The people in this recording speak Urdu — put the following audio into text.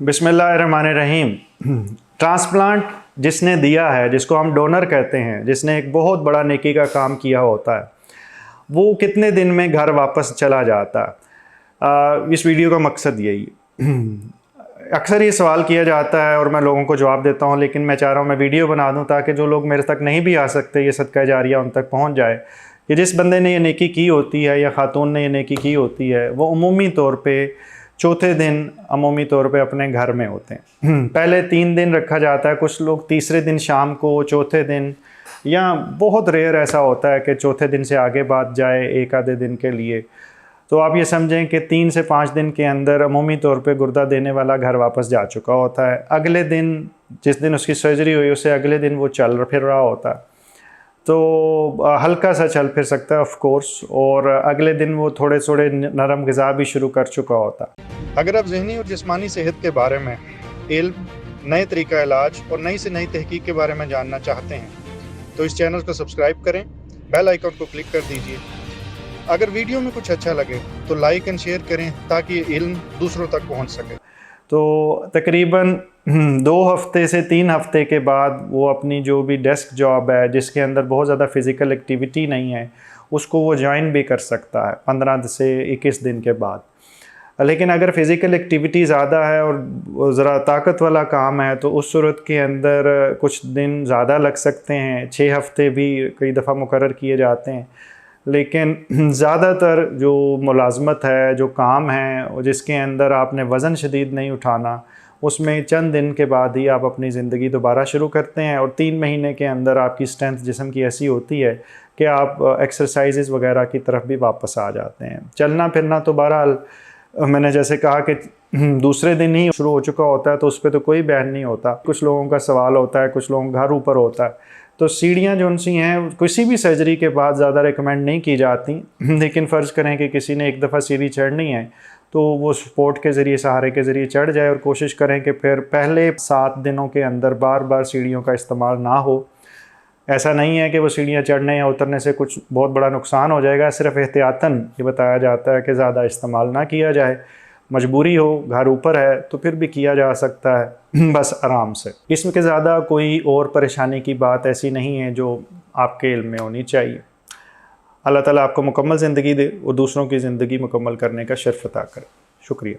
بسم اللہ الرحمن الرحیم۔ ٹرانسپلانٹ جس نے دیا ہے، جس کو ہم ڈونر کہتے ہیں، جس نے ایک بہت بڑا نیکی کا کام کیا ہوتا ہے، وہ کتنے دن میں گھر واپس چلا جاتا ہے؟ اس ویڈیو کا مقصد یہی ہے۔ اکثر یہ سوال کیا جاتا ہے اور میں لوگوں کو جواب دیتا ہوں، لیکن میں چاہ رہا ہوں میں ویڈیو بنا دوں تاکہ جو لوگ میرے تک نہیں بھی آ سکتے، یہ صدقہ جاریہ ان تک پہنچ جائے کہ جس بندے نے یہ نیکی کی ہوتی ہے یا خاتون نے یہ نیکی کی ہوتی ہے، وہ عمومی طور پہ چوتھے دن عمومی طور پہ اپنے گھر میں ہوتے ہیں۔ پہلے 3 دن رکھا جاتا ہے، کچھ لوگ تیسرے دن شام کو، چوتھے دن، یا بہت ریئر ایسا ہوتا ہے کہ چوتھے دن سے آگے بات جائے ایک آدھے دن کے لیے۔ تو آپ یہ سمجھیں کہ 3 سے 5 دن کے اندر عمومی طور پہ گردہ دینے والا گھر واپس جا چکا ہوتا ہے۔ اگلے دن، جس دن اس کی سرجری ہوئی، اس سے اگلے دن وہ چل پھر رہا ہوتا ہے، تو ہلکا سا چل پھر سکتا ہے آف کورس، اور اگلے دن وہ تھوڑے نرم غذا بھی شروع کر چکا ہوتا ہے۔ اگر آپ ذہنی اور جسمانی صحت کے بارے میں علم، نئے طریقہ علاج اور نئی سے نئی تحقیق کے بارے میں جاننا چاہتے ہیں تو اس چینل کو سبسکرائب کریں، بیل آئیکن کو کلک کر دیجئے۔ اگر ویڈیو میں کچھ اچھا لگے تو لائک اینڈ شیئر کریں تاکہ یہ علم دوسروں تک پہنچ سکے۔ تو تقریباً 2 ہفتے سے 3 ہفتے کے بعد وہ اپنی جو بھی ڈیسک جاب ہے، جس کے اندر بہت زیادہ فزیکل ایکٹیویٹی نہیں ہے، اس کو وہ جوائن بھی کر سکتا ہے 15 سے 21 دن کے بعد۔ لیکن اگر فزیکل ایکٹیویٹی زیادہ ہے اور ذرا طاقت والا کام ہے تو اس صورت کے اندر کچھ دن زیادہ لگ سکتے ہیں، 6 ہفتے بھی کئی دفعہ مقرر کیے جاتے ہیں۔ لیکن زیادہ تر جو ملازمت ہے، جو کام ہے جس کے اندر آپ نے وزن شدید نہیں اٹھانا، اس میں چند دن کے بعد ہی آپ اپنی زندگی دوبارہ شروع کرتے ہیں، اور 3 مہینے کے اندر آپ کی اسٹرینتھ جسم کی ایسی ہوتی ہے کہ آپ ایکسرسائزز وغیرہ کی طرف بھی واپس آ جاتے ہیں۔ چلنا پھرنا تو بہرحال میں نے جیسے کہا کہ دوسرے دن ہی شروع ہو چکا ہوتا ہے، تو اس پہ تو کوئی بحث نہیں ہوتا۔ کچھ لوگوں کا سوال ہوتا ہے، کچھ لوگوں کا گھر اوپر ہوتا ہے، تو سیڑھیاں جو ان سی ہیں کسی بھی سرجری کے بعد زیادہ ریکمینڈ نہیں کی جاتی، لیکن فرض کریں کہ کسی نے ایک دفعہ سیڑھی چڑھنی ہے تو وہ سپورٹ کے ذریعے، سہارے کے ذریعے چڑھ جائے، اور کوشش کریں کہ پھر پہلے 7 دنوں کے اندر بار بار سیڑھیوں کا استعمال نہ ہو۔ ایسا نہیں ہے کہ وہ سیڑھیاں چڑھنے یا اترنے سے کچھ بہت بڑا نقصان ہو جائے گا، صرف احتیاطاً یہ بتایا جاتا ہے کہ زیادہ استعمال نہ کیا جائے۔ مجبوری ہو، گھر اوپر ہے تو پھر بھی کیا جا سکتا ہے، بس آرام سے۔ اس میں کہ زیادہ کوئی اور پریشانی کی بات ایسی نہیں ہے جو آپ کے علم میں ہونی چاہیے۔ اللہ تعالیٰ آپ کو مکمل زندگی دے اور دوسروں کی زندگی مکمل کرنے کا شرف عطا کرے۔ شکریہ۔